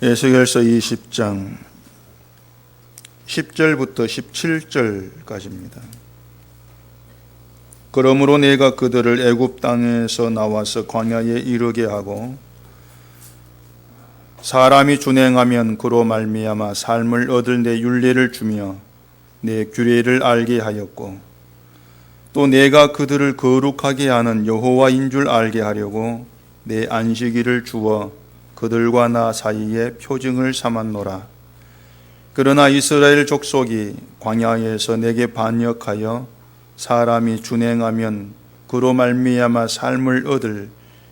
에스겔서 20장 10절부터 17절까지입니다. 그러므로 내가 그들을 애굽 땅에서 나와서 광야에 이르게 하고 사람이 준행하면 그로 말미암아 삶을 얻을 내 율례를 주며 내 규례를 알게 하였고 또 내가 그들을 거룩하게 하는 여호와인 줄 알게 하려고 내 안식일을 주어 그들과 나 사이에 표징을 삼았노라. 그러나 이스라엘 족속이 광야에서 내게 반역하여 사람이 준행하면 그로 말미암아 삶을 얻을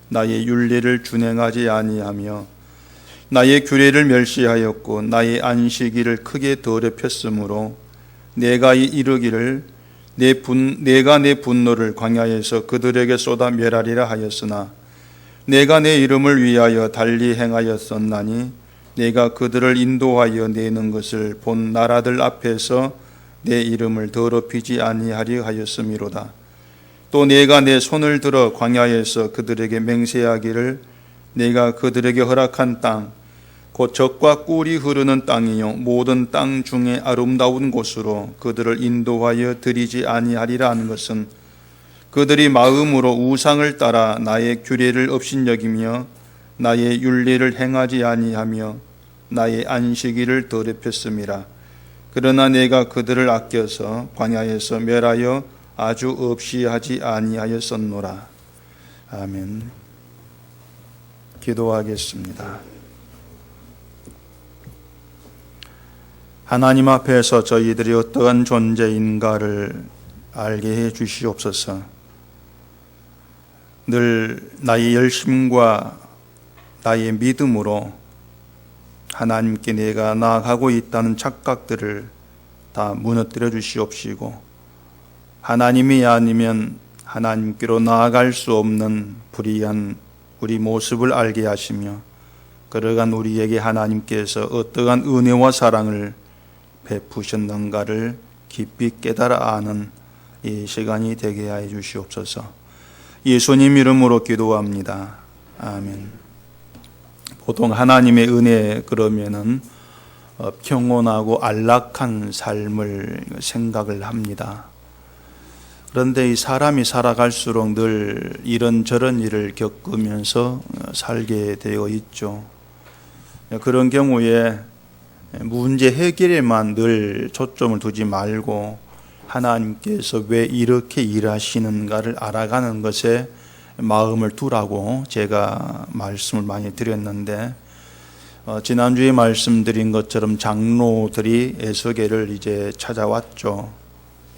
나의 율례를 준행하지 아니하며 나의 규례를 멸시하였고 나의 안식일을 크게 더럽혔으므로 내가 이르기를 내가 내 분노를 광야에서 그들에게 쏟아 멸하리라 하였으나 내가 내 이름을 위하여 달리 행하였었나니 내가 그들을 인도하여 내는 것을 본 나라들 앞에서 내 이름을 더럽히지 아니하려 하였음이로다. 또 내가 내 손을 들어 광야에서 그들에게 맹세하기를 내가 그들에게 허락한 땅 곧 젖과 꿀이 흐르는 땅이요 모든 땅 중에 아름다운 곳으로 그들을 인도하여 드리지 아니하리라 하는 것은 그들이 마음으로 우상을 따라 나의 규례를 업신여기며 나의 율례를 행하지 아니하며 나의 안식일을 더럽혔음이라. 그러나 내가 그들을 아껴서 광야에서 멸하여 아주 없이 하지 아니하였었노라. 아멘. 기도하겠습니다. 하나님 앞에서 저희들이 어떠한 존재인가를 알게 해 주시옵소서. 늘 나의 열심과 나의 믿음으로 하나님께 내가 나아가고 있다는 착각들을 다 무너뜨려 주시옵시고 하나님이 아니면 하나님께로 나아갈 수 없는 불의한 우리 모습을 알게 하시며 그러한 우리에게 하나님께서 어떠한 은혜와 사랑을 베푸셨는가를 깊이 깨달아 아는 이 시간이 되게 하여 주시옵소서. 예수님 이름으로 기도합니다. 아멘. 보통 하나님의 은혜 그러면은 평온하고 안락한 삶을 생각을 합니다. 그런데 이 사람이 살아갈수록 늘 이런저런 일을 겪으면서 살게 되어 있죠. 그런 경우에 문제 해결에만 늘 초점을 두지 말고 하나님께서 왜 이렇게 일하시는가를 알아가는 것에 마음을 두라고 제가 말씀을 많이 드렸는데 지난주에 말씀드린 것처럼 장로들이 에스겔을 이제 찾아왔죠.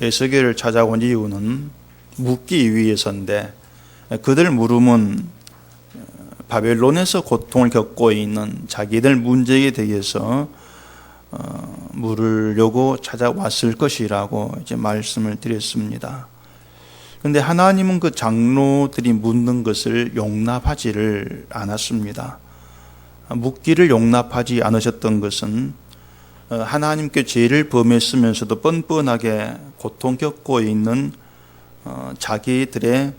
에스겔을 찾아온 이유는 묻기 위해서인데 그들 물음은 바벨론에서 고통을 겪고 있는 자기들 문제에 대해서 물으려고 찾아왔을 것이라고 이제 말씀을 드렸습니다. 그런데 하나님은 그 장로들이 묻는 것을 용납하지를 않았습니다. 묻기를 용납하지 않으셨던 것은 하나님께 죄를 범했으면서도 뻔뻔하게 고통 겪고 있는 자기들의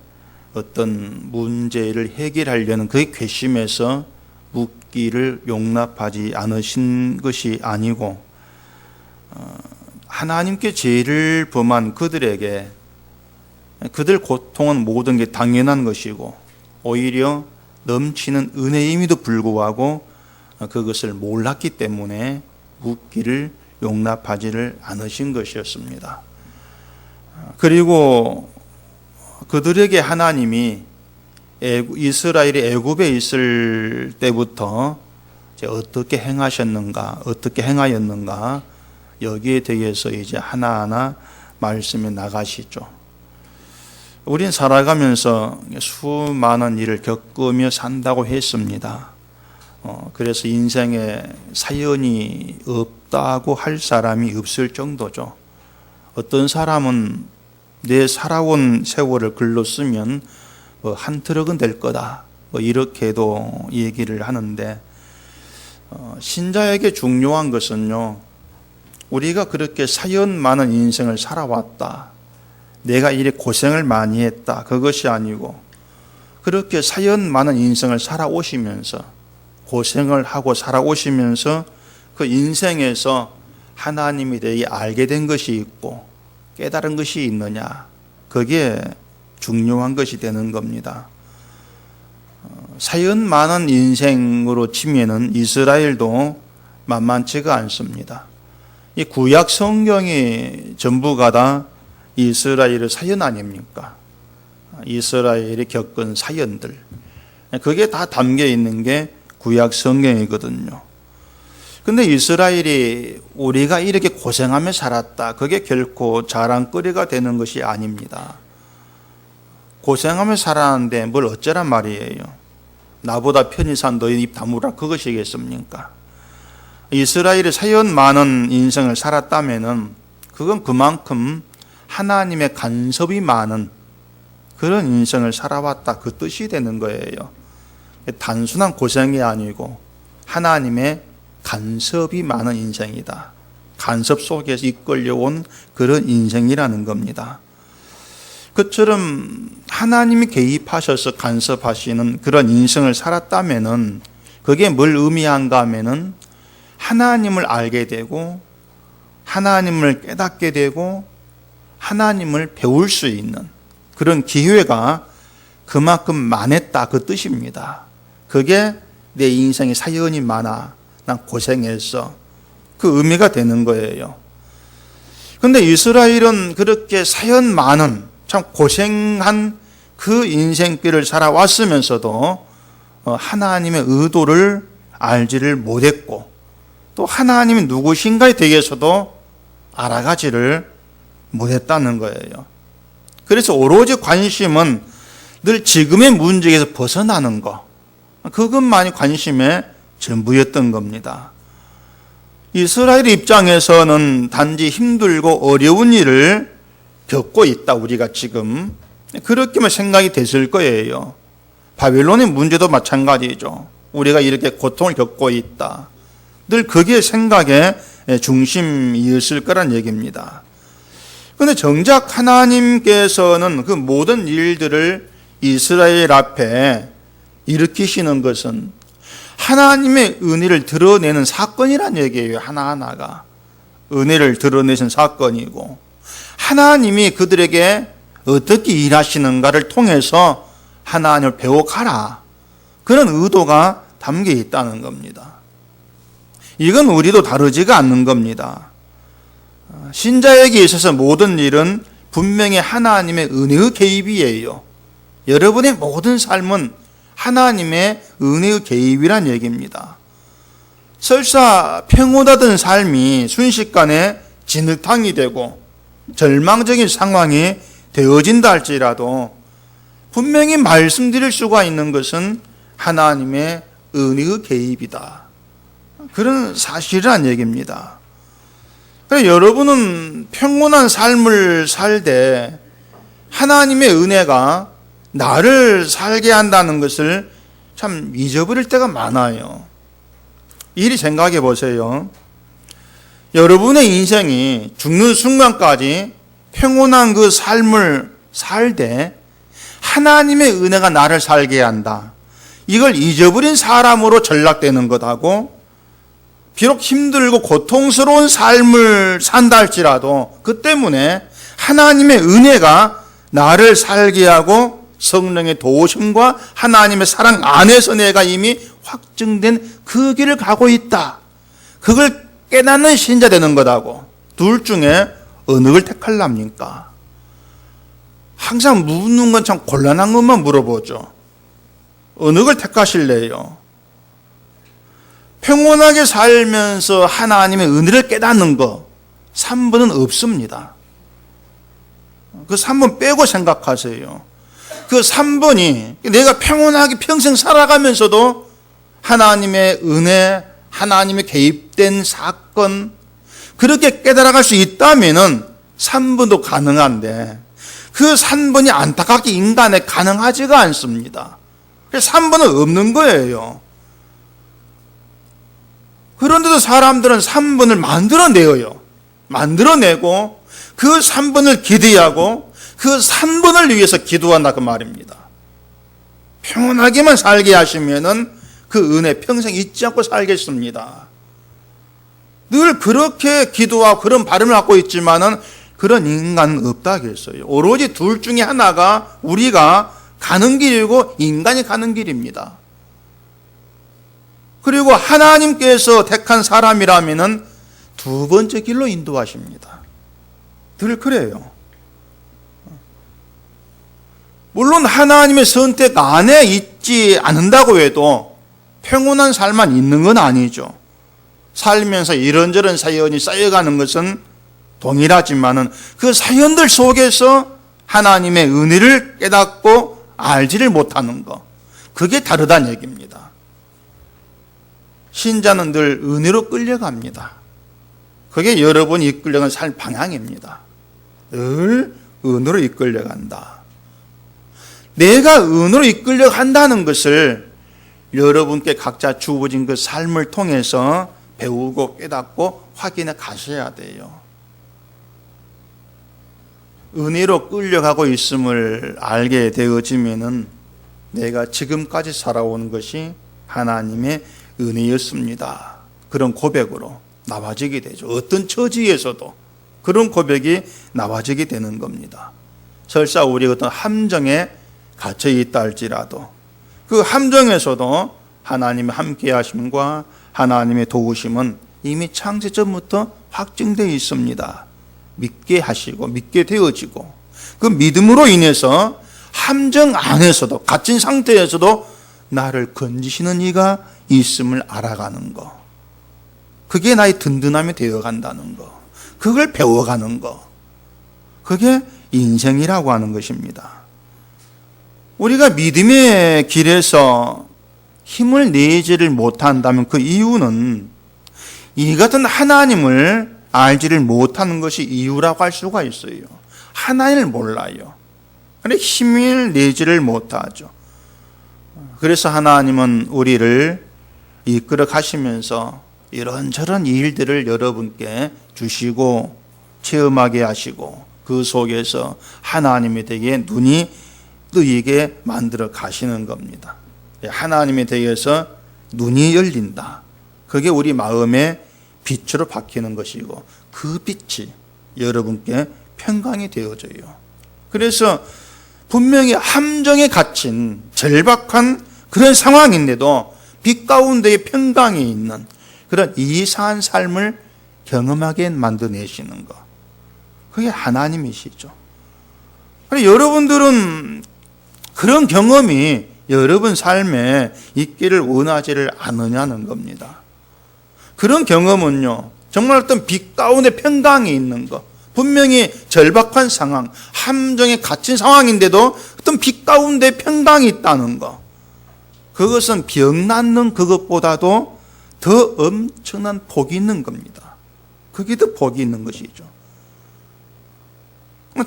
어떤 문제를 해결하려는 그 괘씸에서 묻기를 용납하지 않으신 것이 아니고 하나님께 죄를 범한 그들에게 그들 고통은 모든 게 당연한 것이고 오히려 넘치는 은혜임에도 불구하고 그것을 몰랐기 때문에 묻기를 용납하지를 않으신 것이었습니다. 그리고 그들에게 하나님이 이스라엘이 애굽에 있을 때부터 어떻게 행하셨는가, 어떻게 행하였는가 여기에 대해서 이제 하나하나 말씀해 나가시죠. 우린 살아가면서 수많은 일을 겪으며 산다고 했습니다. 그래서 인생에 사연이 없다고 할 사람이 없을 정도죠. 어떤 사람은 내 살아온 세월을 글로 쓰면 한 트럭은 될 거다 이렇게도 얘기를 하는데 신자에게 중요한 것은요, 우리가 그렇게 사연 많은 인생을 살아왔다, 내가 이래 고생을 많이 했다, 그것이 아니고 그렇게 사연 많은 인생을 살아오시면서 고생을 하고 살아오시면서 그 인생에서 하나님에 대해 알게 된 것이 있고 깨달은 것이 있느냐, 그게 중요한 것이 되는 겁니다. 사연 많은 인생으로 치면은 이스라엘도 만만치가 않습니다. 이 구약 성경이 전부가 다 이스라엘의 사연 아닙니까? 이스라엘이 겪은 사연들, 그게 다 담겨 있는 게 구약 성경이거든요. 근데 이스라엘이 우리가 이렇게 고생하며 살았다, 그게 결코 자랑거리가 되는 것이 아닙니다. 고생하며 살았는데 뭘 어쩌란 말이에요. 나보다 편히 산 너희 입 다물라, 그것이겠습니까? 이스라엘이 사연 많은 인생을 살았다면은 그건 그만큼 하나님의 간섭이 많은 그런 인생을 살아왔다, 그 뜻이 되는 거예요. 단순한 고생이 아니고 하나님의 간섭이 많은 인생이다. 간섭 속에서 이끌려온 그런 인생이라는 겁니다. 그처럼 하나님이 개입하셔서 간섭하시는 그런 인생을 살았다면은 그게 뭘 의미한가 하면은 하나님을 알게 되고 하나님을 깨닫게 되고 하나님을 배울 수 있는 그런 기회가 그만큼 많았다, 그 뜻입니다. 그게 내 인생에 사연이 많아, 난 고생했어, 그 의미가 되는 거예요. 근데 이스라엘은 그렇게 사연 많은 참 고생한 그 인생길을 살아왔으면서도 하나님의 의도를 알지를 못했고 또 하나님이 누구신가에 대해서도 알아가지를 못했다는 거예요. 그래서 오로지 관심은 늘 지금의 문제에서 벗어나는 것, 그것만이 관심의 전부였던 겁니다. 이스라엘 입장에서는 단지 힘들고 어려운 일을 겪고 있다, 우리가 지금 그렇게만 생각이 됐을 거예요. 바벨론의 문제도 마찬가지죠. 우리가 이렇게 고통을 겪고 있다, 늘 그게 생각의 중심이었을 거란 얘기입니다. 그런데 정작 하나님께서는 그 모든 일들을 이스라엘 앞에 일으키시는 것은 하나님의 은혜를 드러내는 사건이란 얘기예요. 하나하나가 은혜를 드러내신 사건이고 하나님이 그들에게 어떻게 일하시는가를 통해서 하나님을 배워가라, 그런 의도가 담겨 있다는 겁니다. 이건 우리도 다르지가 않는 겁니다. 신자에게 있어서 모든 일은 분명히 하나님의 은혜의 개입이에요. 여러분의 모든 삶은 하나님의 은혜의 개입이란 얘기입니다. 설사 평온하던 삶이 순식간에 진흙탕이 되고 절망적인 상황이 되어진다 할지라도 분명히 말씀드릴 수가 있는 것은 하나님의 은혜의 개입이다, 그런 사실이란 얘기입니다. 그래서 여러분은 평온한 삶을 살되 하나님의 은혜가 나를 살게 한다는 것을 참 잊어버릴 때가 많아요. 이리 생각해 보세요. 여러분의 인생이 죽는 순간까지 평온한 그 삶을 살되 하나님의 은혜가 나를 살게 한다, 이걸 잊어버린 사람으로 전락되는 것하고 비록 힘들고 고통스러운 삶을 산다 할지라도 그 때문에 하나님의 은혜가 나를 살게 하고 성령의 도우심과 하나님의 사랑 안에서 내가 이미 확증된 그 길을 가고 있다, 그걸 깨닫는 신자 되는 것하고 둘 중에 어느 걸 택할랍니까? 항상 묻는 건 참 곤란한 것만 물어보죠. 어느 걸 택하실래요? 평온하게 살면서 하나님의 은혜를 깨닫는 거 3번은 없습니다. 그 3번 빼고 생각하세요. 그 3번이 내가 평온하게 평생 살아가면서도 하나님의 은혜, 하나님의 개입된 사건, 그렇게 깨달아갈 수 있다면은 3번도 가능한데 그 3번이 안타깝게 인간에 가능하지가 않습니다. 그래서 3번은 없는 거예요. 그런데도 사람들은 3번을 만들어내고 그 3번을 기대하고 그 3번을 위해서 기도한다, 그 말입니다. 평온하게만 살게 하시면은 그 은혜 평생 잊지 않고 살겠습니다. 늘 그렇게 기도하고 그런 바람을 갖고 있지만은 그런 인간은 없다겠어요. 오로지 둘 중에 하나가 우리가 가는 길이고 인간이 가는 길입니다. 그리고 하나님께서 택한 사람이라면은 두 번째 길로 인도하십니다. 늘 그래요. 물론 하나님의 선택 안에 있지 않는다고 해도 평온한 삶만 있는 건 아니죠. 살면서 이런저런 사연이 쌓여가는 것은 동일하지만은 그 사연들 속에서 하나님의 은혜를 깨닫고 알지를 못하는 것, 그게 다르다는 얘기입니다. 신자는 늘 은혜로 끌려갑니다. 그게 여러분이 이끌려간 살 방향입니다. 늘 은혜로 이끌려간다. 내가 은혜로 이끌려간다는 것을 여러분께 각자 주어진 그 삶을 통해서 배우고 깨닫고 확인해 가셔야 돼요. 은혜로 끌려가고 있음을 알게 되어지면은 내가 지금까지 살아온 것이 하나님의 은혜였습니다. 그런 고백으로 나와지게 되죠. 어떤 처지에서도 그런 고백이 나와지게 되는 겁니다. 설사 우리가 어떤 함정에 갇혀 있다 할지라도 그 함정에서도 하나님의 함께 하심과 하나님의 도우심은 이미 창세 전부터 확증되어 있습니다. 믿게 하시고 믿게 되어지고 그 믿음으로 인해서 함정 안에서도 갇힌 상태에서도 나를 건지시는 이가 있음을 알아가는 것, 그게 나의 든든함이 되어간다는 것, 그걸 배워가는 것, 그게 인생이라고 하는 것입니다. 우리가 믿음의 길에서 힘을 내지를 못한다면 그 이유는 이 같은 하나님을 알지를 못하는 것이 이유라고 할 수가 있어요. 하나님을 몰라요. 그런데 힘을 내지를 못하죠. 그래서 하나님은 우리를 이끌어 가시면서 이런저런 일들을 여러분께 주시고 체험하게 하시고 그 속에서 하나님에 대해 눈이 뜨이게 만들어 가시는 겁니다. 하나님에 대해서 눈이 열린다. 그게 우리 마음의 빛으로 바뀌는 것이고 그 빛이 여러분께 평강이 되어져요. 그래서 분명히 함정에 갇힌 절박한 그런 상황인데도 빛 가운데에 평강이 있는 그런 이상한 삶을 경험하게 만들어내시는 것, 그게 하나님이시죠. 여러분들은 그런 경험이 여러분 삶에 있기를 원하지를 않느냐는 겁니다. 그런 경험은요, 정말 어떤 빛 가운데 평강이 있는 것, 분명히 절박한 상황, 함정에 갇힌 상황인데도 어떤 빛 가운데 평강이 있다는 것, 그것은 병 낫는 그것보다도 더 엄청난 복이 있는 겁니다. 그게 더 복이 있는 것이죠.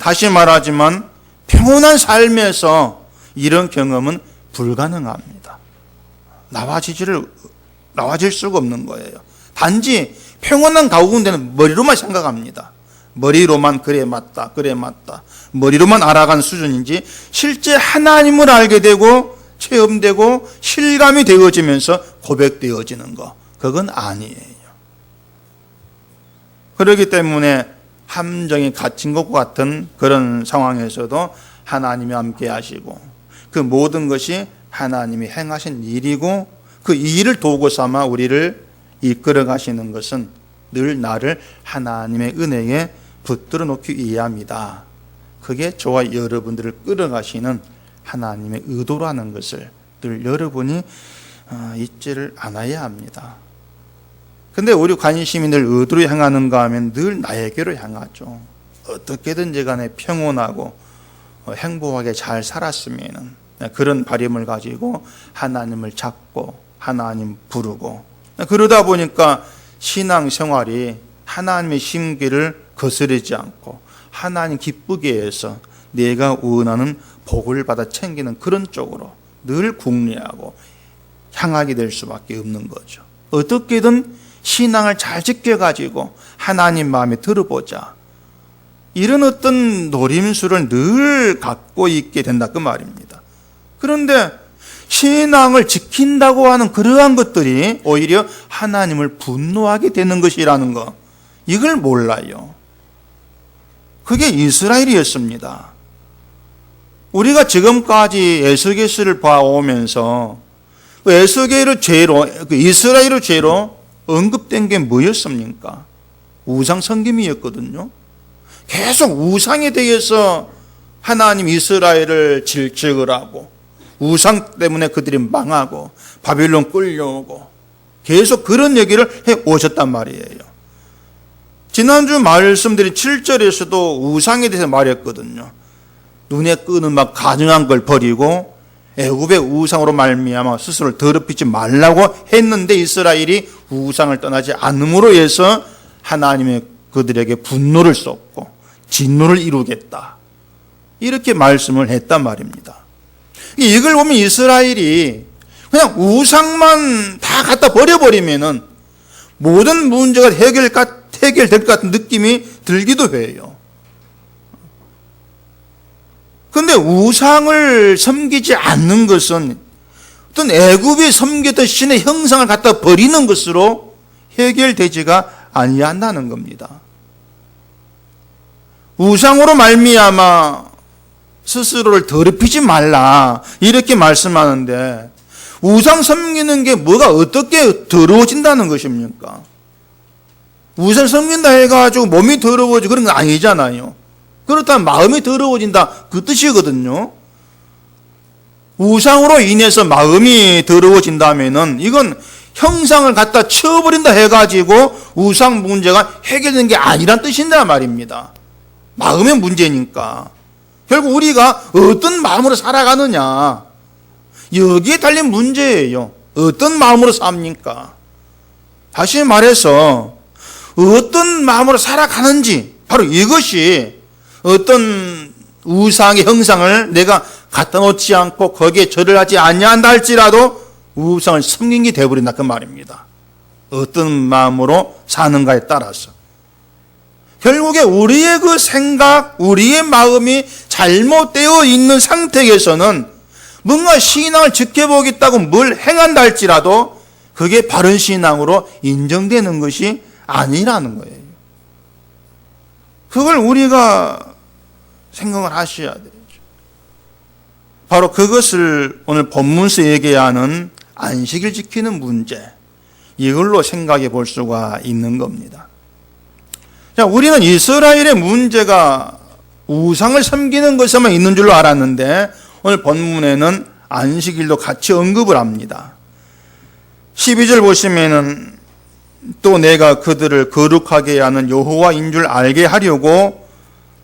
다시 말하지만 평온한 삶에서 이런 경험은 불가능합니다. 나와질 수가 없는 거예요. 단지 평온한 가운데는 머리로만 생각합니다. 머리로만 그래 맞다 머리로만 알아간 수준인지 실제 하나님을 알게 되고 체험되고 실감이 되어지면서 고백되어지는 것, 그건 아니에요. 그렇기 때문에 함정에 갇힌 것과 같은 그런 상황에서도 하나님이 함께 하시고 그 모든 것이 하나님이 행하신 일이고 그 일을 도구 삼아 우리를 이끌어 가시는 것은 늘 나를 하나님의 은혜에 붙들어 놓기 위함이다. 그게 저와 여러분들을 끌어가시는 하나님의 의도라는 것을 늘 여러분이 잊지를 않아야 합니다. 근데 우리 관심이 늘 어디로 향하는가 하면 늘 나에게로 향하죠. 어떻게든지 간에 평온하고 행복하게 잘 살았으면 그런 바람을 가지고 하나님을 찾고 하나님 부르고, 그러다 보니까 신앙생활이 하나님의 심기를 거스르지 않고 하나님 기쁘게 해서 내가 원하는 복을 받아 챙기는 그런 쪽으로 늘 궁리하고 향하게 될 수밖에 없는 거죠. 어떻게든 신앙을 잘 지켜가지고 하나님 마음에 들어보자, 이런 어떤 노림수를 늘 갖고 있게 된다 그 말입니다. 그런데 신앙을 지킨다고 하는 그러한 것들이 오히려 하나님을 분노하게 되는 것이라는 거, 이걸 몰라요. 그게 이스라엘이었습니다. 우리가 지금까지 에스겔서를 봐오면서 그 에스겔의 죄로, 그 이스라엘의 죄로 언급된 게 뭐였습니까? 우상 섬김이었거든요. 계속 우상에 대해서 하나님 이스라엘을 질책을 하고 우상 때문에 그들이 망하고 바빌론 끌려오고 계속 그런 얘기를 해 오셨단 말이에요. 지난주 말씀드린 7절에서도 우상에 대해서 말했거든요. 눈에 끄는 막 가증한 걸 버리고 애굽의 우상으로 말미암아 스스로를 더럽히지 말라고 했는데 이스라엘이 우상을 떠나지 않음으로 해서 하나님의 그들에게 분노를 쏟고 진노를 이루겠다, 이렇게 말씀을 했단 말입니다. 이걸 보면 이스라엘이 그냥 우상만 다 갖다 버려버리면은 모든 문제가 해결될 것 같은 느낌이 들기도 해요. 그런데 우상을 섬기지 않는 것은 어떤 애굽이 섬겼던 신의 형상을 갖다 버리는 것으로 해결되지가 아니한다는 겁니다. 우상으로 말미암아 스스로를 더럽히지 말라, 이렇게 말씀하는데 우상 섬기는 게 뭐가 어떻게 더러워진다는 것입니까? 우상 섬긴다 해가지고 몸이 더러워지고 그런 건 아니잖아요. 그렇다면 마음이 더러워진다, 그 뜻이거든요. 우상으로 인해서 마음이 더러워진다면은 이건 형상을 갖다 치워버린다 해가지고 우상 문제가 해결되는 게 아니란 뜻인단 말입니다. 마음의 문제니까. 결국 우리가 어떤 마음으로 살아가느냐, 여기에 달린 문제예요. 어떤 마음으로 삽니까? 다시 말해서 어떤 마음으로 살아가는지, 바로 이것이 어떤 우상의 형상을 내가 갖다 놓지 않고 거기에 절을 하지 아니한다 할지라도 우상을 섬긴 게 되어버린다, 그 말입니다. 어떤 마음으로 사는가에 따라서. 결국에 우리의 그 생각, 우리의 마음이 잘못되어 있는 상태에서는 뭔가 신앙을 지켜보겠다고 뭘 행한다 할지라도 그게 바른 신앙으로 인정되는 것이 아니라는 거예요. 그걸 우리가 생각을 하셔야 되죠. 바로 그것을 오늘 본문에서 얘기하는 안식일 지키는 문제, 이걸로 생각해 볼 수가 있는 겁니다. 자, 우리는 이스라엘의 문제가 우상을 섬기는 것에만 있는 줄로 알았는데 오늘 본문에는 안식일도 같이 언급을 합니다. 12절 보시면은 또 내가 그들을 거룩하게 하는 여호와인 줄 알게 하려고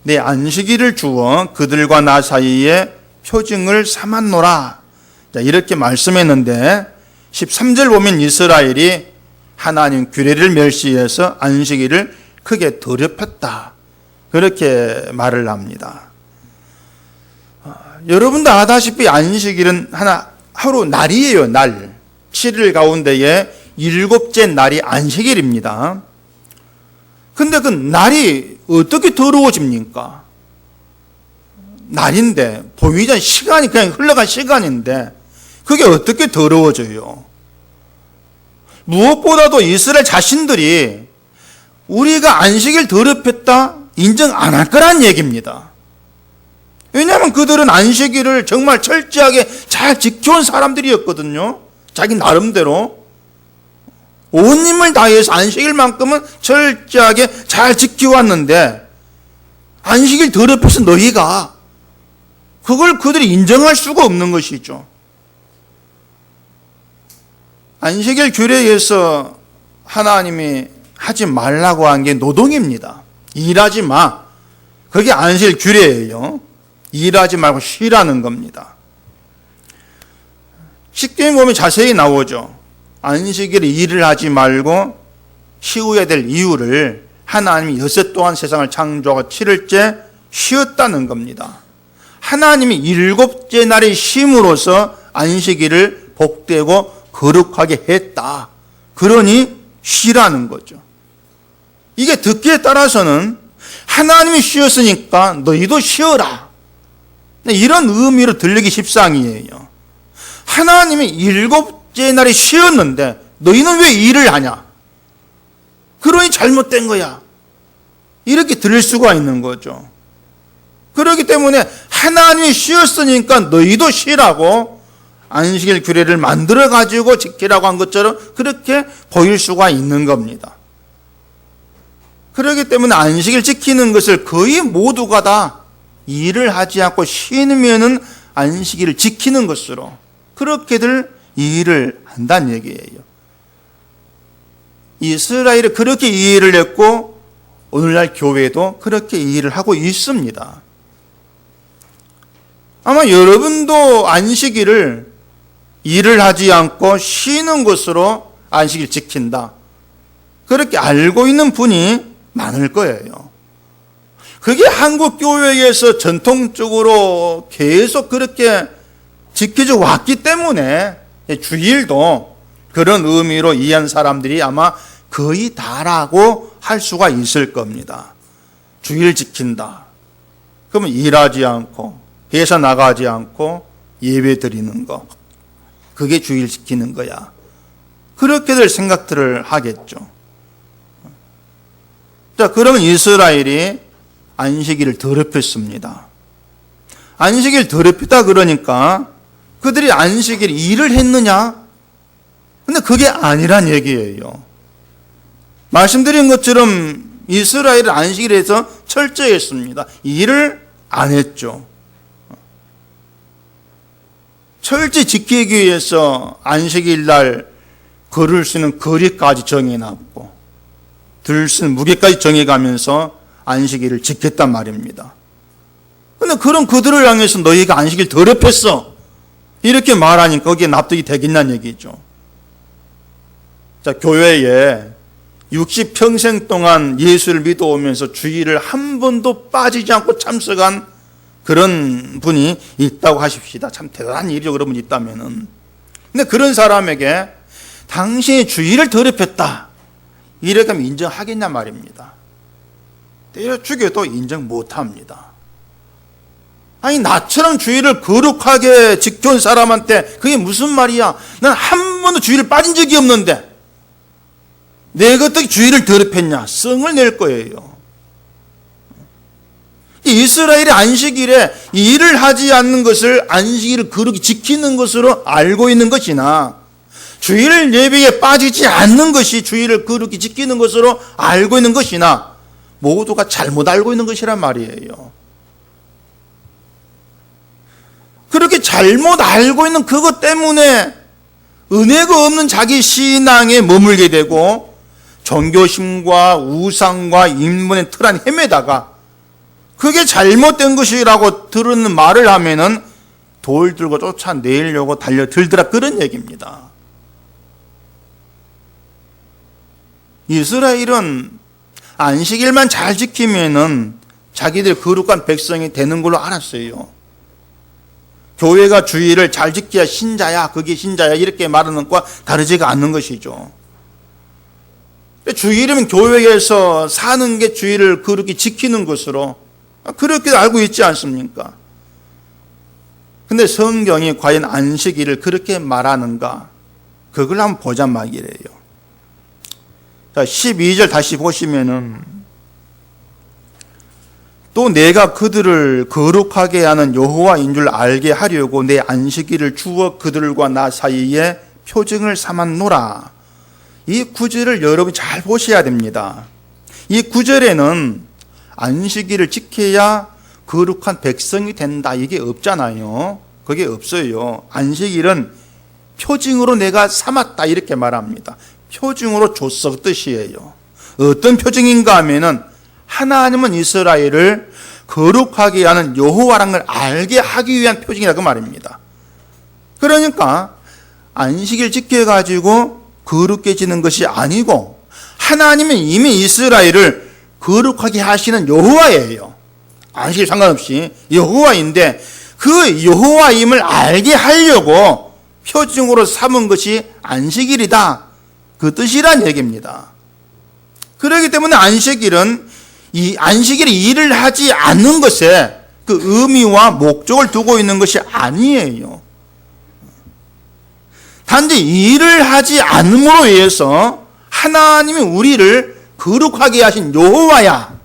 내 안식일을 주어 그들과 나 사이에 표징을 삼았노라. 자, 이렇게 말씀했는데 13절 보면 이스라엘이 하나님 규례를 멸시해서 안식일을 크게 더럽혔다, 그렇게 말을 합니다. 여러분도 아다시피 안식일은 하루 날이에요. 날. 7일 가운데에 7째 날이 안식일입니다. 근데 그 날이 어떻게 더러워집니까? 날인데, 보기 전 시간이 그냥 흘러간 시간인데 그게 어떻게 더러워져요? 무엇보다도 이스라엘 자신들이 우리가 안식일 더럽혔다 인정 안 할 거란 얘기입니다. 왜냐하면 그들은 안식일을 정말 철저하게 잘 지켜온 사람들이었거든요. 자기 나름대로 온 힘을 다해서 안식일만큼은 철저하게 잘 지켜왔는데 안식일 더럽혀서 너희가, 그걸 그들이 인정할 수가 없는 것이죠. 안식일 규례에서 하나님이 하지 말라고 한 게 노동입니다. 일하지 마. 그게 안식일 규례예요. 일하지 말고 쉬라는 겁니다. 십계명 보면 자세히 나오죠. 안식일에 일을 하지 말고 쉬어야 될 이유를 하나님이 여섯 동안 세상을 창조하고 7일째 쉬었다는 겁니다. 하나님이 7째 날에 쉼으로써 안식일을 복되고 거룩하게 했다. 그러니 쉬라는 거죠. 이게 듣기에 따라서는 하나님이 쉬었으니까 너희도 쉬어라, 이런 의미로 들리기 십상이에요. 하나님이 7째 날에 쉬었는데 너희는 왜 일을 하냐? 그러니 잘못된 거야. 이렇게 들을 수가 있는 거죠. 그렇기 때문에 하나님이 쉬었으니까 너희도 쉬라고 안식일 규례를 만들어 가지고 지키라고 한 것처럼 그렇게 보일 수가 있는 겁니다. 그렇기 때문에 안식일 지키는 것을 거의 모두가 다 일을 하지 않고 쉬면은 안식일을 지키는 것으로 그렇게들 일을 한다는 얘기예요. 이스라엘이 그렇게 이해를 했고 오늘날 교회도 그렇게 이해를 하고 있습니다. 아마 여러분도 안식일을 일을 하지 않고 쉬는 것으로 안식일 지킨다. 그렇게 알고 있는 분이 많을 거예요. 그게 한국 교회에서 전통적으로 계속 그렇게 지켜져 왔기 때문에 주일도 그런 의미로 이해한 사람들이 아마 거의 다라고 할 수가 있을 겁니다. 주일 지킨다. 그러면 일하지 않고 회사 나가지 않고 예배 드리는 거. 그게 주일 지키는 거야. 그렇게들 생각들을 하겠죠. 자, 그러면 이스라엘이 안식일을 더럽혔습니다. 안식일 더럽히다 그러니까 그들이 안식일 일을 했느냐? 근데 그게 아니란 얘기예요. 말씀드린 것처럼 이스라엘은 안식일에서 철저했습니다. 일을 안 했죠. 철저히 지키기 위해서 안식일 날 걸을 수 있는 거리까지 정해놨고 들 수 있는 무게까지 정해가면서 안식일을 지켰단 말입니다. 그런데 그런 그들을 향해서 너희가 안식일 더럽혔어 이렇게 말하니까 거기에 납득이 되겠냐는 얘기죠. 자, 교회에 60평생 동안 예수를 믿어오면서 주일을 한 번도 빠지지 않고 참석한 그런 분이 있다고 하십시다. 참 대단한 일이죠. 그런 분이 있다면은. 근데 그런 사람에게 당신이 주일을 더럽혔다. 이렇게 하면 인정하겠냐 말입니다. 때려 죽여도 인정 못합니다. 아니 나처럼 주일을 거룩하게 지켜온 사람한테 그게 무슨 말이야. 난 한 번도 주일을 빠진 적이 없는데 내가 어떻게 주일을 더럽혔냐. 성을 낼 거예요. 이스라엘의 안식일에 일을 하지 않는 것을 안식일을 거룩히 지키는 것으로 알고 있는 것이나 주일 예배에 빠지지 않는 것이 주일을 거룩히 지키는 것으로 알고 있는 것이나 모두가 잘못 알고 있는 것이란 말이에요. 그렇게 잘못 알고 있는 그것 때문에 은혜가 없는 자기 신앙에 머물게 되고 종교심과 우상과 인문의 틀 안에 헤매다가 그게 잘못된 것이라고 들은 말을 하면은 돌 들고 쫓아내려고 달려들더라 그런 얘기입니다. 이스라엘은 안식일만 잘 지키면은 자기들 거룩한 백성이 되는 걸로 알았어요. 교회가 주일을 잘 지켜야 신자야, 그게 신자야 이렇게 말하는 것과 다르지가 않는 것이죠. 주일이면 교회에서 사는 게 주일을 거룩히 지키는 것으로 그렇게 알고 있지 않습니까? 근데 성경이 과연 안식일을 그렇게 말하는가? 그걸 한번 보자 말이에요. 자, 12절 다시 보시면은 또 내가 그들을 거룩하게 하는 여호와인 줄 알게 하려고 내 안식일을 주어 그들과 나 사이에 표징을 삼았노라. 이 구절을 여러분이 잘 보셔야 됩니다. 이 구절에는 안식일을 지켜야 거룩한 백성이 된다 이게 없잖아요. 그게 없어요. 안식일은 표징으로 내가 삼았다 이렇게 말합니다. 표징으로 줬어 그 뜻이에요. 어떤 표징인가 하면은 하나님은 이스라엘을 거룩하게 하는 여호와라는 걸 알게 하기 위한 표징이라고 말입니다. 그러니까 안식일 지켜가지고 거룩해지는 것이 아니고 하나님은 이미 이스라엘을 거룩하게 하시는 여호와예요. 안식일 상관없이 여호와인데 그 여호와임을 알게 하려고 표징으로 삼은 것이 안식일이다. 그 뜻이란 얘기입니다. 그렇기 때문에 안식일은 이 안식일에 일을 하지 않는 것에 그 의미와 목적을 두고 있는 것이 아니에요. 단지 일을 하지 않음으로 인해서 하나님이 우리를 거룩하게 하신 여호와야,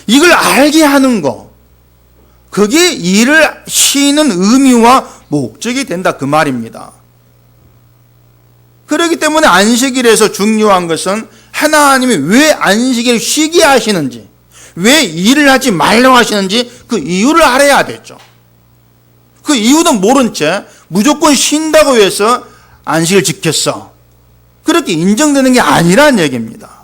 이걸 알게 하는 거, 그게 일을 쉬는 의미와 목적이 된다 그 말입니다. 그렇기 때문에 안식일에서 중요한 것은 하나님이 왜 안식일을 쉬게 하시는지, 왜 일을 하지 말라고 하시는지 그 이유를 알아야 되죠. 그 이유도 모른 채 무조건 쉰다고 해서 안식을 지켰어, 그렇게 인정되는 게 아니라는 얘기입니다.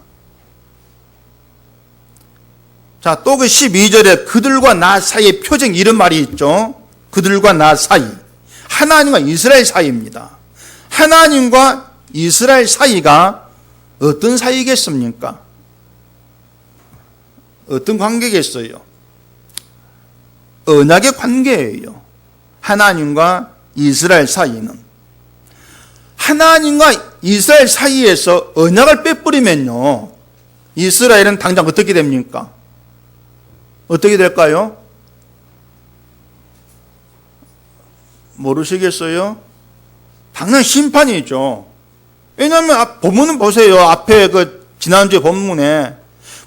자, 또 그 12절에 그들과 나 사이에 표정, 이런 말이 있죠. 그들과 나 사이, 하나님과 이스라엘 사이입니다. 하나님과 이스라엘 사이가 어떤 사이겠습니까? 어떤 관계겠어요? 언약의 관계예요. 하나님과 이스라엘 사이는. 하나님과 이스라엘 사이에서 언약을 빼버리면요, 이스라엘은 당장 어떻게 됩니까? 어떻게 될까요? 모르시겠어요? 당연 심판이죠. 왜냐하면 본문은 보세요. 앞에 그 지난주에 본문에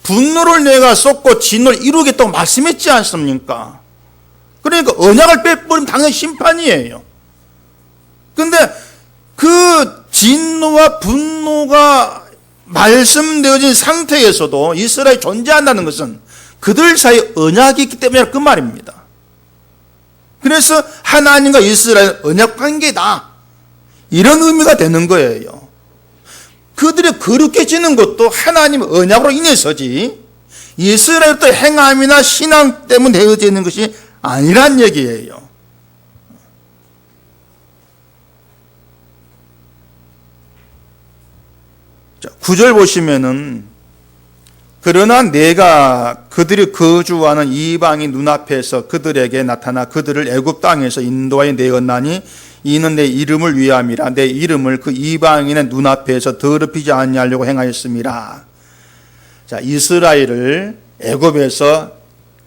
분노를 내가 쏟고 진노를 이루겠다고 말씀했지 않습니까? 그러니까 언약을 빼버리면 당연히 심판이에요. 근데 그 진노와 분노가 말씀되어진 상태에서도 이스라엘이 존재한다는 것은 그들 사이에 언약이 있기 때문에 그 말입니다. 그래서 하나님과 이스라엘 언약 관계다, 이런 의미가 되는 거예요. 그들이 거룩해지는 것도 하나님의 언약으로 인해서지 이스라엘의 행함이나 신앙 때문에 되어지는 것이 아니란 얘기예요. 자, 9절 보시면은 그러나 내가 그들이 거주하는 이방인 눈앞에서 그들에게 나타나 그들을 애굽 땅에서 인도하여 내었나니 이는 내 이름을 위함이라. 내 이름을 그 이방인의 눈앞에서 더럽히지 아니하려고 행하였음이라. 자, 이스라엘을 애굽에서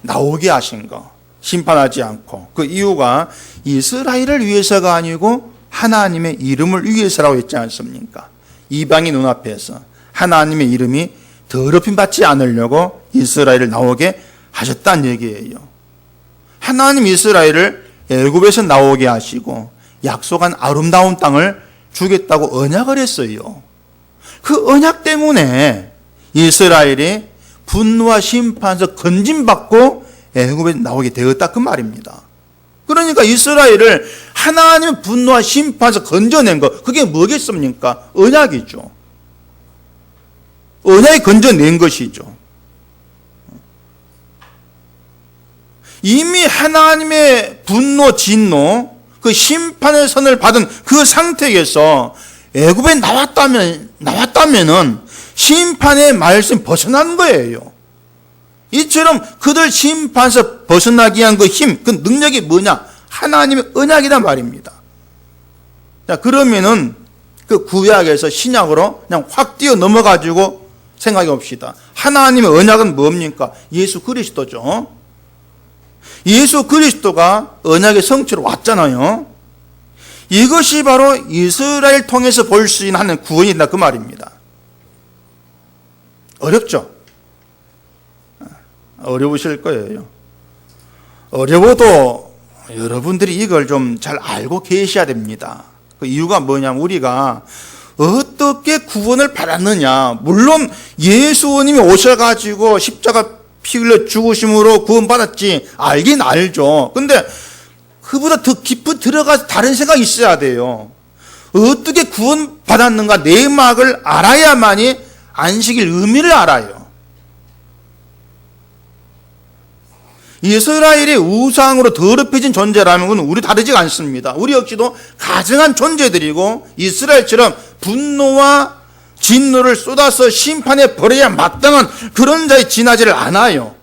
나오게 하신 거, 심판하지 않고, 그 이유가 이스라엘을 위해서가 아니고 하나님의 이름을 위해서라고 했지 않습니까? 이방인 눈앞에서 하나님의 이름이 더럽힘 받지 않으려고 이스라엘을 나오게 하셨다는 얘기예요. 하나님 이스라엘을 애굽에서 나오게 하시고 약속한 아름다운 땅을 주겠다고 언약을 했어요. 그 언약 때문에 이스라엘이 분노와 심판에서 건짐받고 애굽에 나오게 되었다 그 말입니다. 그러니까 이스라엘을 하나님의 분노와 심판에서 건져낸 것, 그게 뭐겠습니까? 언약이죠. 언약이 건져낸 것이죠. 이미 하나님의 분노, 진노, 그 심판의 선을 받은 그 상태에서 애굽에 나왔다면은 심판의 말씀 벗어난 거예요. 이처럼 그들 심판에서 벗어나기 위한 그 힘, 그 능력이 뭐냐? 하나님의 언약이란 말입니다. 자, 그러면은 그 구약에서 신약으로 그냥 확 뛰어 넘어가지고 생각해 봅시다. 하나님의 언약은 뭡니까? 예수 그리스도죠. 예수 그리스도가 언약의 성취로 왔잖아요. 이것이 바로 이스라엘 통해서 볼 수 있는 구원이다 그 말입니다. 어렵죠? 어려우실 거예요. 어려워도 여러분들이 이걸 좀 잘 알고 계셔야 됩니다. 그 이유가 뭐냐면 우리가 어떻게 구원을 받았느냐. 물론 예수님이 오셔가지고 십자가 피 흘려 죽으심으로 구원받았지, 알긴 알죠. 근데 그보다 더 깊이 들어가서 다른 생각이 있어야 돼요. 어떻게 구원받았는가 내막을 알아야만이 안식일 의미를 알아요. 이스라엘이 우상으로 더럽혀진 존재라는 건 우리 다르지 않습니다. 우리 역시도 가증한 존재들이고 이스라엘처럼 분노와 진노를 쏟아서 심판에 버려야 마땅한 그런 자에 지나지를 않아요.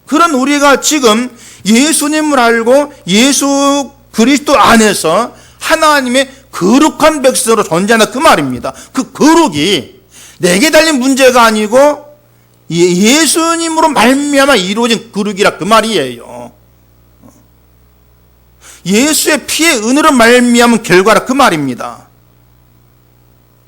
그런 우리가 지금 예수님을 알고 예수 그리스도 안에서 하나님의 거룩한 백성으로 존재한다 그 말입니다. 그 거룩이 내게 달린 문제가 아니고 예수님으로 말미암아 이루어진 거룩이라 그 말이에요. 예수의 피의 은혜로 말미암은 결과라 그 말입니다.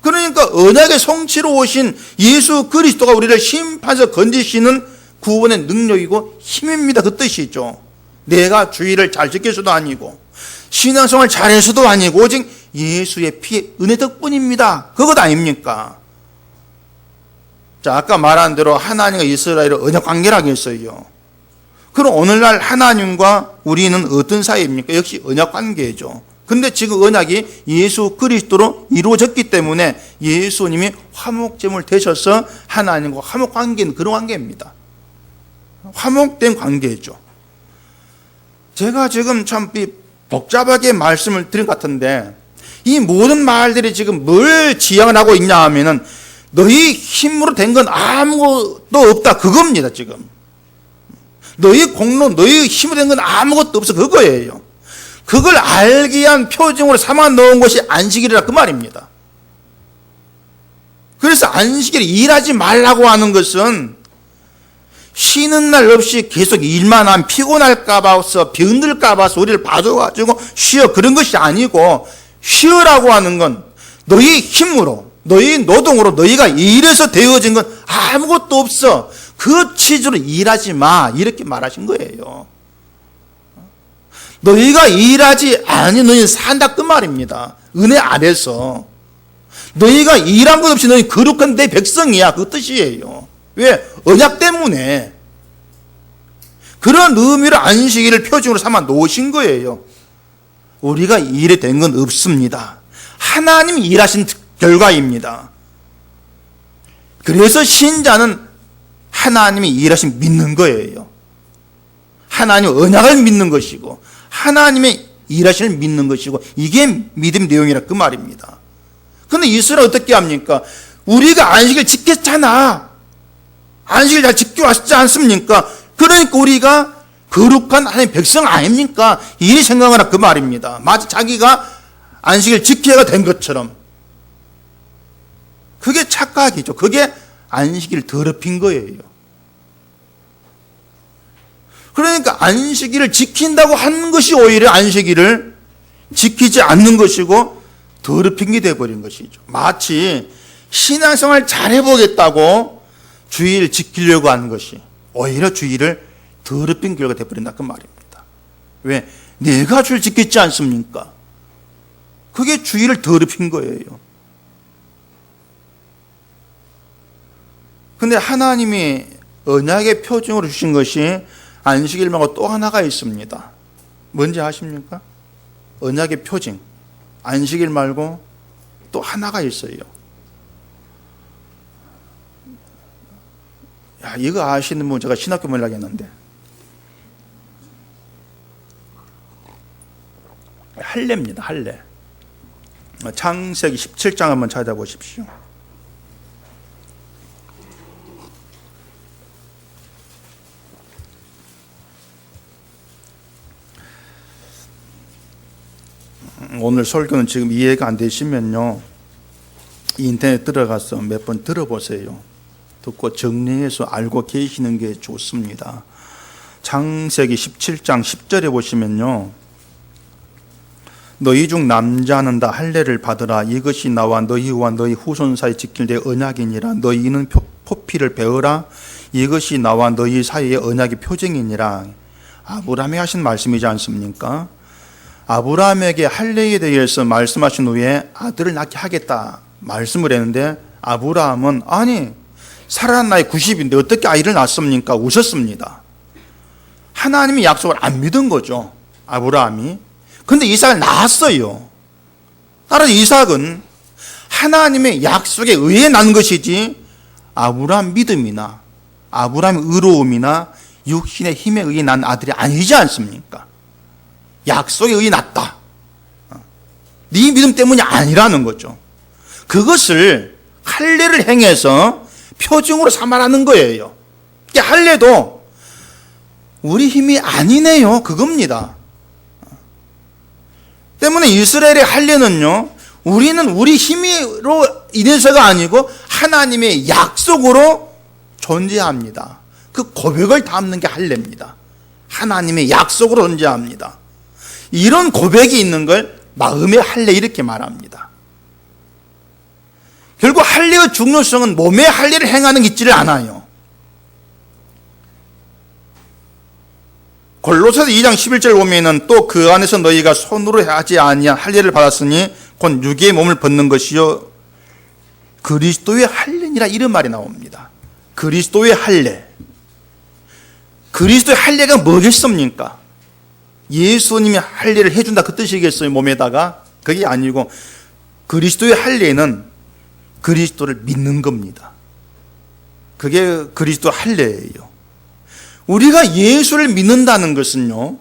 그러니까 언약의 성취로 오신 예수 그리스도가 우리를 심판에서 건지시는 구원의 능력이고 힘입니다. 그 뜻이죠. 내가 주의를 잘 지켜서도 아니고 신앙생활 잘해서도 아니고 오직 예수의 피의 은혜 덕분입니다. 그것 아닙니까? 자, 아까 말한 대로 하나님과 이스라엘을 언약 관계라고 했어요. 그럼 오늘날 하나님과 우리는 어떤 사이입니까? 역시 언약 관계죠. 근데 지금 언약이 예수 그리스도로 이루어졌기 때문에 예수님이 화목제물 되셔서 하나님과 화목 관계는 그런 관계입니다. 화목된 관계죠. 제가 지금 참 복잡하게 말씀을 드린 것 같은데 이 모든 말들이 지금 뭘 지향을 하고 있냐 하면은 너희 힘으로 된 건 아무것도 없다 그겁니다. 지금 너희 공로 너희 힘으로 된 건 아무것도 없어 그거예요. 그걸 알기 위한 표징으로 삼아 놓은 것이 안식일이라 그 말입니다. 그래서 안식일에 일하지 말라고 하는 것은 쉬는 날 없이 계속 일만 하면 피곤할까 봐서 병들까 봐서 우리를 봐줘가지고 쉬어 그런 것이 아니고 쉬어라고 하는 건 너희 힘으로 너희 노동으로 너희가 일해서 되어진 건 아무것도 없어. 그 취지로 일하지 마 이렇게 말하신 거예요. 너희가 일하지 아니 너희는 산다 그 말입니다. 은혜 아래서 너희가 일한 것 없이 너희 거룩한 내 백성이야 그 뜻이에요. 왜? 언약 때문에. 그런 의미로 안식일을 표징으로 삼아 놓으신 거예요. 우리가 일에 된 건 없습니다. 하나님이 일하신 결과입니다. 그래서 신자는 하나님이 일하신 믿는 거예요. 하나님 언약을 믿는 것이고 하나님의 일하심을 믿는 것이고 이게 믿음 내용이라 그 말입니다. 그런데 이스라엘 어떻게 합니까? 우리가 안식일 지켰잖아. 안식일 잘 지켜왔지 않습니까? 그러니까 우리가 거룩한 하나님의 백성 아닙니까? 이리 생각하라 그 말입니다. 마치 자기가 안식일 지켜야 된 것처럼. 그게 착각이죠. 그게 안식일을 더럽힌 거예요. 그러니까 안식일을 지킨다고 하는 것이 오히려 안식일을 지키지 않는 것이고 더럽힌 게 되어버린 것이죠. 마치 신앙생활 잘해보겠다고 주의를 지키려고 하는 것이 오히려 주의를 더럽힌 결과가 되어버린다 그 말입니다. 왜? 내가 주를 지켰지 않습니까? 그게 주의를 더럽힌 거예요. 근데 하나님이 언약의 표징으로 주신 것이 안식일 말고 또 하나가 있습니다. 뭔지 아십니까? 언약의 표징. 안식일 말고 또 하나가 있어요. 야, 이거 아시는 분 제가 신학교 몰라겠는데. 할례입니다. 할례. 창세기 17장 한번 찾아보십시오. 오늘 설교는 지금 이해가 안 되시면요 인터넷 들어가서 몇 번 들어보세요. 듣고 정리해서 알고 계시는 게 좋습니다. 창세기 17장 10절에 보시면요 너희 중 남자는 다 할례를 받으라. 이것이 나와 너희와 너희 후손 사이 지킬 내 언약이니라. 너희는 포피를 배우라. 이것이 나와 너희 사이의 언약의 표징이니라. 아브라함이 하신 말씀이지 않습니까? 아브라함에게 할례에 대해서 말씀하신 후에 아들을 낳게 하겠다 말씀을 했는데 아브라함은 아니 살아난 나이 90인데 어떻게 아이를 낳습니까? 웃었습니다. 하나님이 약속을 안 믿은 거죠. 아브라함이. 근데 이삭을 낳았어요. 따라서 이삭은 하나님의 약속에 의해 난 것이지 아브라함 믿음이나 아브라함의 의로움이나 육신의 힘에 의해 난 아들이 아니지 않습니까? 약속에 의해 났다. 네 믿음 때문이 아니라는 거죠. 그것을 할례를 행해서 표징으로 삼아라는 거예요. 할례도 우리 힘이 아니네요. 그겁니다. 때문에 이스라엘의 할례는요, 우리는 우리 힘으로 인해서가 아니고 하나님의 약속으로 존재합니다. 그 고백을 담는 게 할례입니다. 하나님의 약속으로 존재합니다. 이런 고백이 있는 걸 마음의 할례 이렇게 말합니다. 결국 할례의 중요성은 몸의 할례를 행하는 게 있지를 않아요. 골로새서 2장 11절 보면은 또 그 안에서 너희가 손으로 하지 아니한 할례를 받았으니 곧 육의 몸을 벗는 것이요 그리스도의 할례니라 이런 말이 나옵니다. 그리스도의 할례. 그리스도의 할례가 뭐겠습니까? 예수님이 할례를 해준다 그 뜻이겠어요, 몸에다가? 그게 아니고 그리스도의 할례는 그리스도를 믿는 겁니다. 그게 그리스도 할례예요. 우리가 예수를 믿는다는 것은요,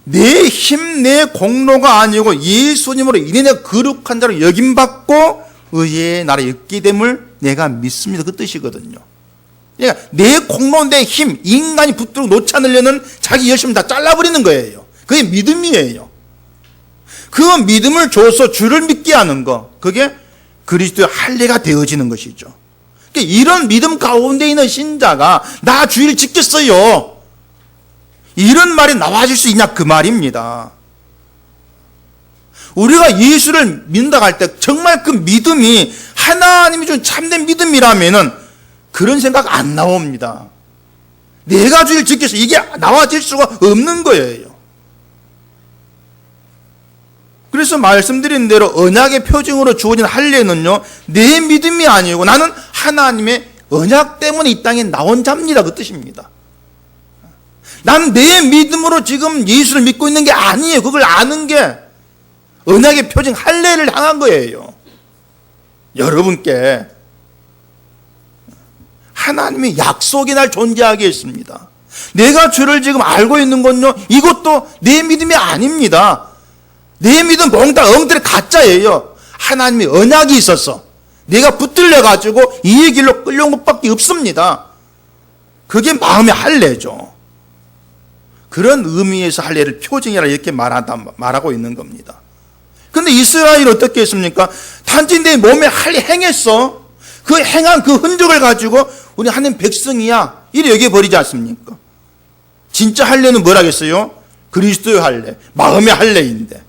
내 힘, 내 공로가 아니고 예수님으로 인해 내가 거룩한 자로 여김받고 의의 나라에 있게 됨을 내가 믿습니다. 그 뜻이거든요. 그러니까 내 공로, 내 힘, 인간이 붙들고 놓지 않으려는 자기 열심을 다 잘라버리는 거예요. 그게 믿음이에요. 그 믿음을 줘서 주를 믿게 하는 거, 그게 그리스도의 할례가 되어지는 것이죠. 그러니까 이런 믿음 가운데 있는 신자가 나 주의를 지켰어요, 이런 말이 나와질 수 있냐 그 말입니다. 우리가 예수를 믿는다고 할 때 정말 그 믿음이 하나님이 준 참된 믿음이라면은 그런 생각 안 나옵니다. 내가 주의를 지켜서 이게 나와질 수가 없는 거예요. 그래서 말씀드린 대로 언약의 표징으로 주어진 할례는요, 내 믿음이 아니고 나는 하나님의 언약 때문에 이 땅에 나온 자입니다, 그 뜻입니다. 난 내 믿음으로 지금 예수를 믿고 있는 게 아니에요. 그걸 아는 게 언약의 표징 할례를 향한 거예요. 여러분께 하나님의 약속이 날 존재하게 했습니다. 내가 주를 지금 알고 있는 건요, 이것도 내 믿음이 아닙니다. 내 믿음 몽땅 엉터리 가짜예요. 하나님의 언약이 있어서 내가 붙들려 가지고 이 길로 끌려온 것밖에 없습니다. 그게 마음의 할례죠. 그런 의미에서 할례를 표징이라 이렇게 말하고 있는 겁니다. 근데 이스라엘이 어떻게 했습니까? 단지 내 몸에 할례 행했어. 그 행한 그 흔적을 가지고 우리 하나님 백성이야, 이래 여겨버리지 않습니까? 진짜 할례는 뭐라겠어요? 그리스도의 할례, 마음의 할례인데,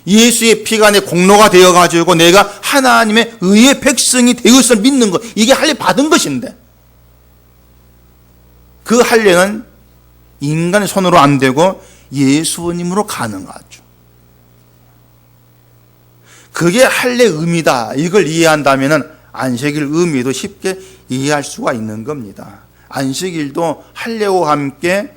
예수의 피가 내 공로가 되어가지고 내가 하나님의 의의 백성이 되었을 믿는 것, 이게 할례 받은 것인데, 그 할례는 인간의 손으로 안 되고 예수님으로 가능하죠. 그게 할례의 의미다, 이걸 이해한다면 안식일 의미도 쉽게 이해할 수가 있는 겁니다. 안식일도 할례와 함께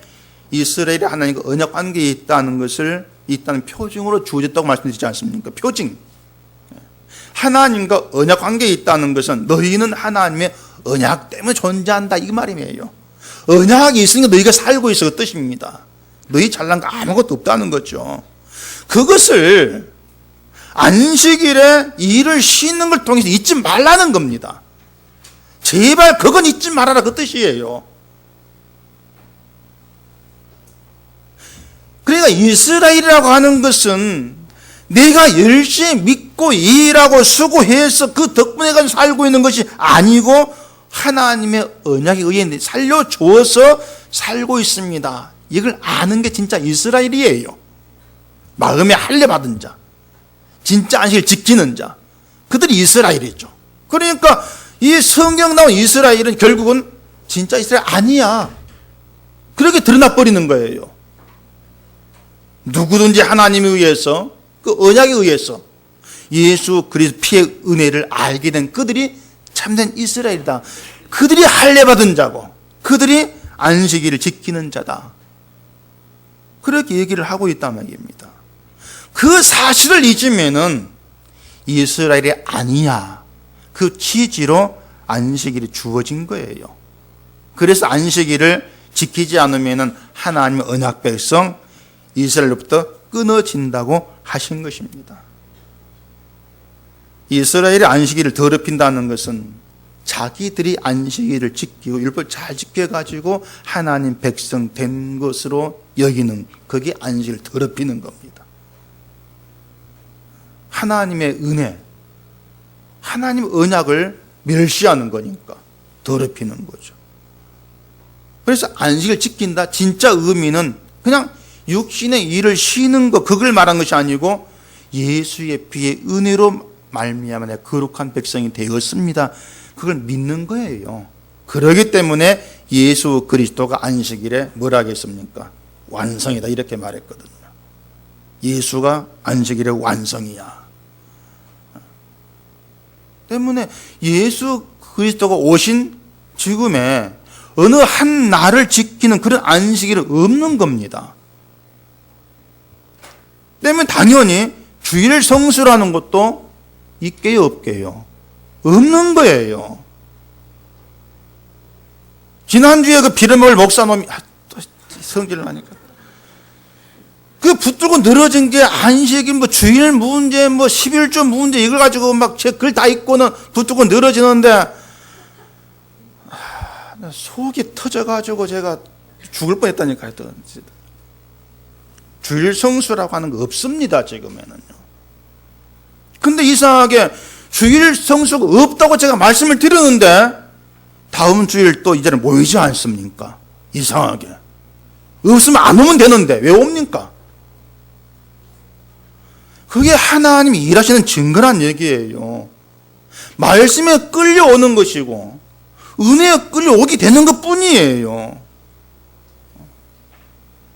이스라엘이 하나님과 언약 관계에 있다는 것을 있다는 표징으로 주어졌다고 말씀드리지 않습니까? 표징. 하나님과 언약 관계에 있다는 것은 너희는 하나님의 언약 때문에 존재한다, 이 말이에요. 언약이 있으니까 너희가 살고 있어, 그 뜻입니다. 너희 잘난 거 아무것도 없다는 거죠. 그것을 안식일에 일을 쉬는 걸 통해서 잊지 말라는 겁니다. 제발 그건 잊지 말아라, 그 뜻이에요. 그러니까 이스라엘이라고 하는 것은 내가 열심히 믿고 일하고 수고해서 그 덕분에 가지고 살고 있는 것이 아니고 하나님의 언약에 의해 살려주어서 살고 있습니다. 이걸 아는 게 진짜 이스라엘이에요. 마음에 할례 받은 자, 진짜 안식을 지키는 자, 그들이 이스라엘이죠. 그러니까 이 성경 나온 이스라엘은 결국은 진짜 이스라엘 아니야, 그렇게 드러나 버리는 거예요. 누구든지 하나님에 의해서, 그 언약에 의해서 예수 그리스도 피의 은혜를 알게 된 그들이 참된 이스라엘이다. 그들이 할례 받은 자고 그들이 안식일을 지키는 자다, 그렇게 얘기를 하고 있단 말입니다. 그 사실을 잊으면은 이스라엘이 아니야, 그 취지로 안식일이 주어진 거예요. 그래서 안식일을 지키지 않으면은 하나님의 언약 백성 이스라엘로부터 끊어진다고 하신 것입니다. 이스라엘의 안식일을 더럽힌다는 것은 자기들이 안식일을 지키고 율법을 잘 지켜가지고 하나님 백성 된 것으로 여기는, 그게 안식일을 더럽히는 겁니다. 하나님의 은혜, 하나님의 언약을 멸시하는 거니까 더럽히는 거죠. 그래서 안식을 지킨다, 진짜 의미는 그냥 육신의 일을 쉬는 것, 그걸 말한 것이 아니고 예수의 피의 은혜로 말미암아 내가 거룩한 백성이 되었습니다. 그걸 믿는 거예요. 그러기 때문에 예수 그리스도가 안식일에 뭐라 하겠습니까? 완성이다 이렇게 말했거든요. 예수가 안식일의 완성이야. 때문에 예수 그리스도가 오신 지금에 어느 한 날을 지키는 그런 안식일은 없는 겁니다. 때문에 당연히 주일 성수라는 것도 있게요 없게요? 없는 거예요. 지난주에 그 비례마을 목사놈이 성질을 하니까 그 붙들고 늘어진 게 안식일 뭐 주일 문제 뭐 11조 문제 이걸 가지고 막 제 글 다 읽고는 붙들고 늘어지는데 속이 터져가지고 제가 죽을 뻔했다니까요. 주일 성수라고 하는 거 없습니다 지금에는요. 근데 이상하게 주일 성수가 없다고 제가 말씀을 드렸는데 다음 주일 또 이제는 모이지 않습니까? 이상하게 없으면 안 오면 되는데 왜 옵니까? 그게 하나님이 일하시는 증거란 얘기예요. 말씀에 끌려오는 것이고 은혜에 끌려오게 되는 것뿐이에요.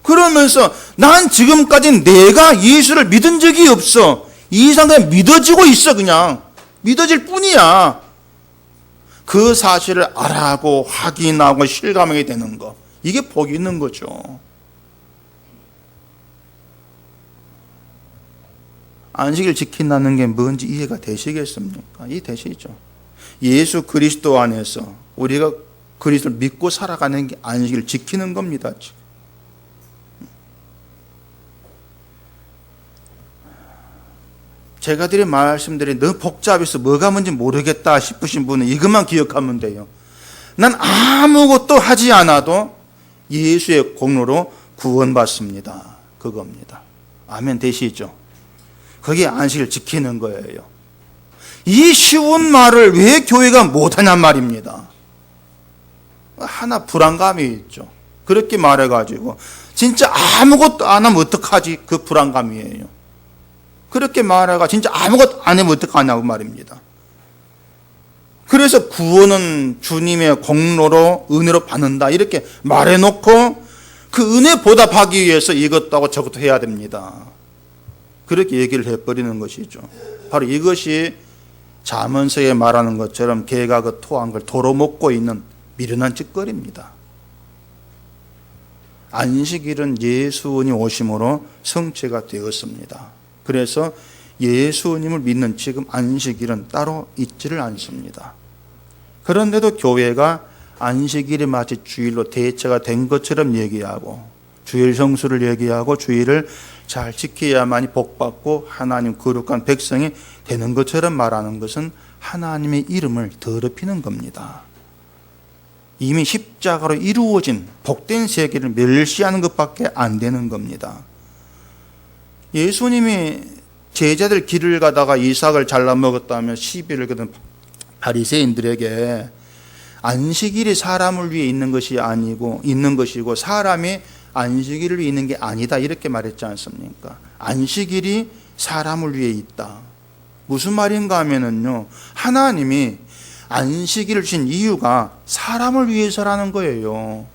그러면서 난 지금까지 내가 예수를 믿은 적이 없어. 이 이상 그냥 믿어지고 있어. 그냥 믿어질 뿐이야. 그 사실을 알아하고 확인하고 실감하게 되는 거, 이게 복이 있는 거죠. 안식일 지킨다는 게 뭔지 이해가 되시겠습니까? 이해되시죠? 예수 그리스도 안에서 우리가 그리스도를 믿고 살아가는 게 안식일을 지키는 겁니다. 지금. 제가 드린 말씀들이 너무 복잡해서 뭐가 뭔지 모르겠다 싶으신 분은 이것만 기억하면 돼요. 난 아무것도 하지 않아도 예수의 공로로 구원받습니다. 그겁니다. 아멘 되시죠? 그게 안식일 지키는 거예요. 이 쉬운 말을 왜 교회가 못하냔 말입니다. 하나 불안감이 있죠. 그렇게 말해가지고 진짜 아무것도 안 하면 어떡하지? 그 불안감이에요. 그렇게 말해가 진짜 아무것도 안 하면 어떡하냐고 말입니다. 그래서 구원은 주님의 공로로 은혜로 받는다 이렇게 말해놓고 그 은혜 보답하기 위해서 이것도 하고 저것도 해야 됩니다. 그렇게 얘기를 해버리는 것이죠. 바로 이것이 잠언서에 말하는 것처럼 개가 그 토한 걸 도로 먹고 있는 미련한 짓거리입니다. 안식일은 예수님 오심으로 성취가 되었습니다. 그래서 예수님을 믿는 지금 안식일은 따로 있지를 않습니다. 그런데도 교회가 안식일이 마치 주일로 대체가 된 것처럼 얘기하고 주일 성수를 얘기하고 주일을 잘 지켜야만이 복받고 하나님 거룩한 백성이 되는 것처럼 말하는 것은 하나님의 이름을 더럽히는 겁니다. 이미 십자가로 이루어진 복된 세계를 멸시하는 것밖에 안 되는 겁니다. 예수님이 제자들 길을 가다가 이삭을 잘라 먹었다며 시비를 거둔 바리새인들에게 안식일이 사람을 위해 있는 것이고 사람이 안식일을 위해 있는 게 아니다 이렇게 말했지 않습니까? 안식일이 사람을 위해 있다. 무슨 말인가 하면은요, 하나님이 안식일을 주신 이유가 사람을 위해서라는 거예요.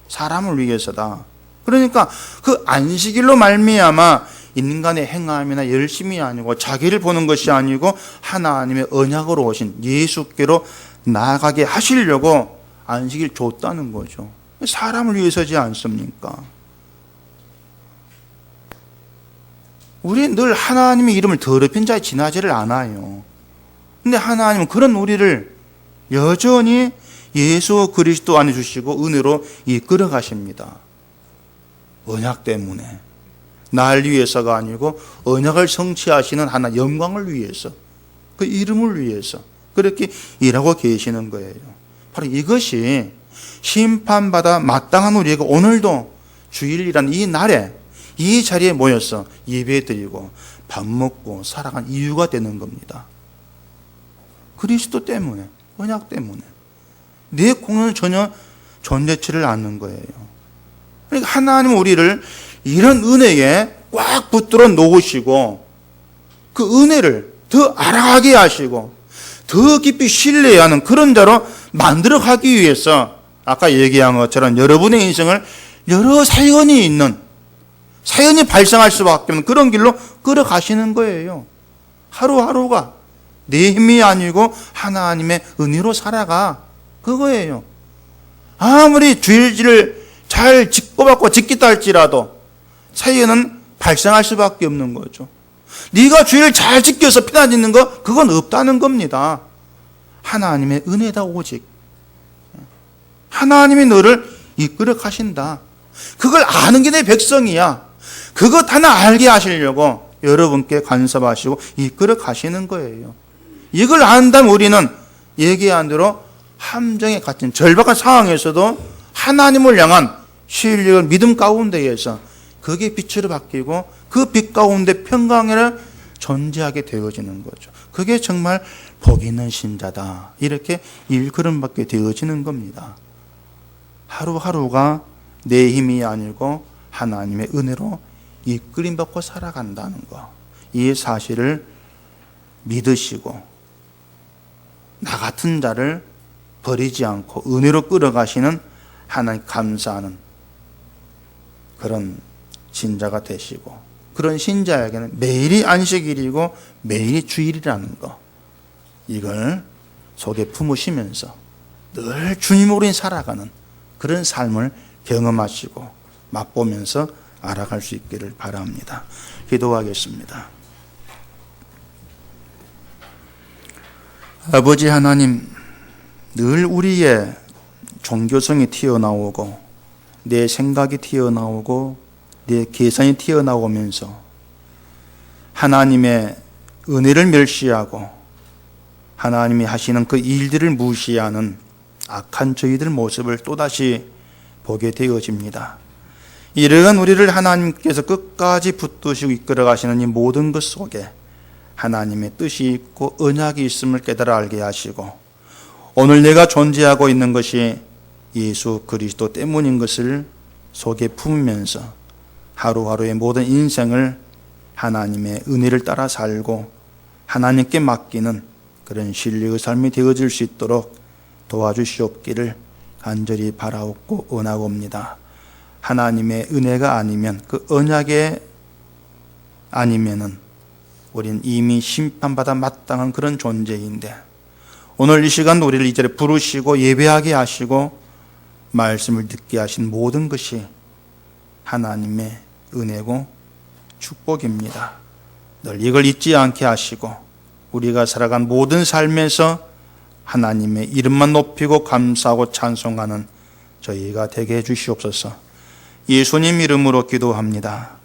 사람을 위해서다. 그러니까 그 안식일로 말미암아 인간의 행함이나 열심이 아니고 자기를 보는 것이 아니고 하나님의 언약으로 오신 예수께로 나아가게 하시려고 안식일 줬다는 거죠. 사람을 위해서지 않습니까? 우리는 늘 하나님의 이름을 더럽힌 자에 지나지를 않아요. 근데 하나님은 그런 우리를 여전히 예수 그리스도 안에 주시고 은혜로 이끌어 가십니다. 언약 때문에. 날 위해서가 아니고 언약을 성취하시는 하나 영광을 위해서, 그 이름을 위해서 그렇게 일하고 계시는 거예요. 바로 이것이 심판받아 마땅한 우리가 오늘도 주일이라는 이 날에 이 자리에 모여서 예배드리고 밥 먹고 살아간 이유가 되는 겁니다. 그리스도 때문에, 언약 때문에. 내 공로는 전혀 존재치를 않는 거예요. 그러니까 하나님은 우리를 이런 은혜에 꽉 붙들어 놓으시고 그 은혜를 더 알아가게 하시고 더 깊이 신뢰하는 그런 자로 만들어가기 위해서 아까 얘기한 것처럼 여러분의 인생을 여러 사연이 있는, 사연이 발생할 수밖에 없는 그런 길로 끌어가시는 거예요. 하루하루가 내 힘이 아니고 하나님의 은혜로 살아가, 그거예요. 아무리 주일을 잘 짓고받고 짓겠다 할지라도 사연은 발생할 수밖에 없는 거죠. 네가 주일 잘 지켜서 피난 짓는 거, 그건 없다는 겁니다. 하나님의 은혜다. 오직 하나님이 너를 이끌어 가신다. 그걸 아는 게 내 백성이야. 그것 하나 알게 하시려고 여러분께 간섭하시고 이끌어 가시는 거예요. 이걸 안다면 우리는 얘기한 대로 함정에 갇힌 절박한 상황에서도 하나님을 향한 신뢰를 믿음 가운데에서 그게 빛으로 바뀌고 그 빛 가운데 평강을 존재하게 되어지는 거죠. 그게 정말 복 있는 신자다. 이렇게 일컬음받게 되어지는 겁니다. 하루하루가 내 힘이 아니고 하나님의 은혜로 이끌림받고 살아간다는 것, 이 사실을 믿으시고 나 같은 자를 버리지 않고 은혜로 끌어가시는 하나님 감사하는 그런 신자가 되시고, 그런 신자에게는 매일이 안식일이고 매일이 주일이라는 것, 이걸 속에 품으시면서 늘 주님으로 살아가는 그런 삶을 경험하시고 맛보면서 알아갈 수 있기를 바랍니다. 기도하겠습니다. 아버지 하나님, 늘 우리의 종교성이 튀어나오고 내 생각이 튀어나오고 내 계산이 튀어나오면서 하나님의 은혜를 멸시하고 하나님이 하시는 그 일들을 무시하는 악한 저희들 모습을 또다시 보게 되어집니다. 이러한 우리를 하나님께서 끝까지 붙드시고 이끌어 가시는 이 모든 것 속에 하나님의 뜻이 있고 언약이 있음을 깨달아 알게 하시고, 오늘 내가 존재하고 있는 것이 예수 그리스도 때문인 것을 속에 품으면서 하루하루의 모든 인생을 하나님의 은혜를 따라 살고 하나님께 맡기는 그런 신뢰의 삶이 되어질 수 있도록 도와주시옵기를 간절히 바라옵고 원하옵니다. 하나님의 은혜가 아니면, 그 언약에 아니면은 우린 이미 심판받아 마땅한 그런 존재인데, 오늘 이 시간 우리를 이 자리에 부르시고 예배하게 하시고 말씀을 듣게 하신 모든 것이 하나님의 은혜고 축복입니다. 늘 이걸 잊지 않게 하시고 우리가 살아간 모든 삶에서 하나님의 이름만 높이고 감사하고 찬송하는 저희가 되게 해주시옵소서. 예수님 이름으로 기도합니다.